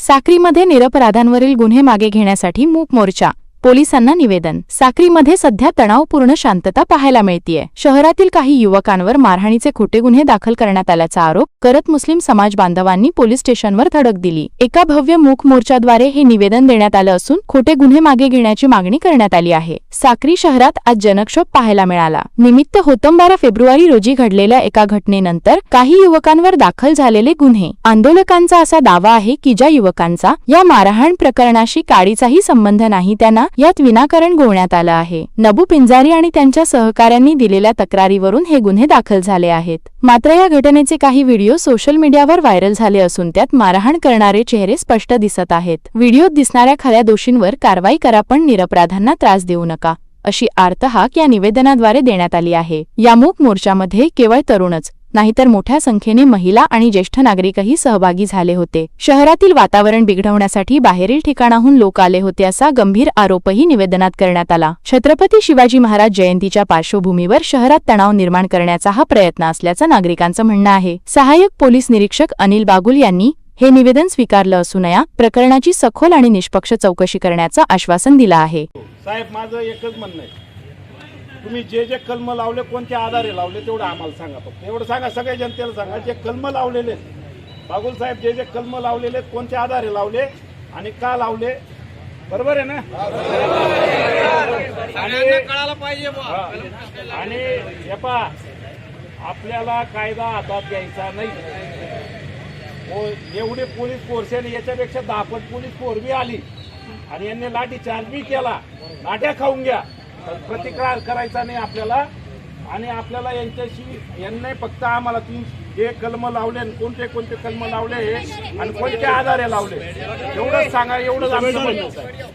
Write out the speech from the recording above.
साक्रीमध्ये निरपराधांवरील गुन्हे मागे घेण्यासाठी मूक मोर्चा, पोलिसांना निवेदन। साक्रीमध्ये सध्या तणावपूर्ण शांतता पाहायला मिळतेय। शहरातील काही युवकांवर मारहाणीचे खोटे गुन्हे दाखल करण्यात आल्याचा आरोप करत मुस्लिम समाज बांधवांनी पोलीस स्टेशनवर धडक दिली। एका भव्य मूक मोर्चाद्वारे हे निवेदन देण्यात आलं असून खोटे गुन्हे मागे घेण्याची मागणी करण्यात आली आहे। साक्री शहरात आज जनक्षोभ पाहायला मिळाला। निमित्त होतं 12 फेब्रुवारी रोजी घडलेल्या एका घटनेनंतर काही युवकांवर दाखल झालेले गुन्हे। आंदोलकांचा असा दावा आहे की ज्या युवकांचा या मारहाण प्रकरणाशी काडीचाही संबंध नाही त्यांना यात विनाकारण गोवण्यात आलं आहे। नबू पिंजारी आणि त्यांच्या सहकाऱ्यांनी दिलेल्या तक्रारीवरून हे गुन्हे दाखल झाले आहेत। मात्र या घटनेचे काही व्हिडिओ सोशल मीडियावर व्हायरल झाले असून त्यात मारहाण करणारे चेहरे स्पष्ट दिसत आहेत। व्हिडिओत दिसणाऱ्या खऱ्या दोषींवर कारवाई करा पण निरपराधांना त्रास देऊ नका, अशी आर्त हाक या निवेदनाद्वारे देण्यात आली आहे। या मूक मोर्चामध्ये केवळ तरुणच नाहीतर मोठ्या संख्येने महिला आणि ज्येष्ठ नागरिकही सहभागी झाले होते। शहरातील वातावरण बिघडवण्यासाठी बाहेरील ठिकाणाहून लोक आले होते असा गंभीर आरोपही निवेदनात करण्यात आला। छत्रपती शिवाजी महाराज जयंतीच्या पार्श्वभूमीवर शहरात तणाव निर्माण करण्याचा हा प्रयत्न असल्याचं नागरिकांचं म्हणणं आहे। सहाय्यक पोलीस निरीक्षक अनिल बागुल यांनी हे निवेदन स्वीकारलं असून या प्रकरणाची सखोल आणि निष्पक्ष चौकशी करण्याचं आश्वासन दिलं आहे। साहेब, माझं एकच म्हणणं आहे, तुम्ही जे जे कलम लावले कोणत्या आधारे लावले तेवढं आम्हाला सांगा। फक्त एवढं सांगा, सगळ्या जनतेला सांगा जे कलम लावलेले बागुल साहेब, जे जे कलम लावलेले कोणत्या आधारे लावले आणि का लावले, बरोबर आहे ना? आणि हे पहा, आपल्याला कायदा हातात घ्यायचा नाही। एवढे पोलीस फोर्स आहे, याच्यापेक्षा 10 पट पोलीस फोर्स बी आली आणि यांनी लाठी चार्ज बी केला, लाट्या खाऊन घ्या, प्रतिकार करायचा नाही आपल्याला। आणि आपल्याला यांनी फक्त आम्हाला जे कलम लावले कोणते कोणते कलम लावले आणि कोणत्या आधारे लावले एवढंच सांगा, एवढंच आमचं म्हणणं आहे।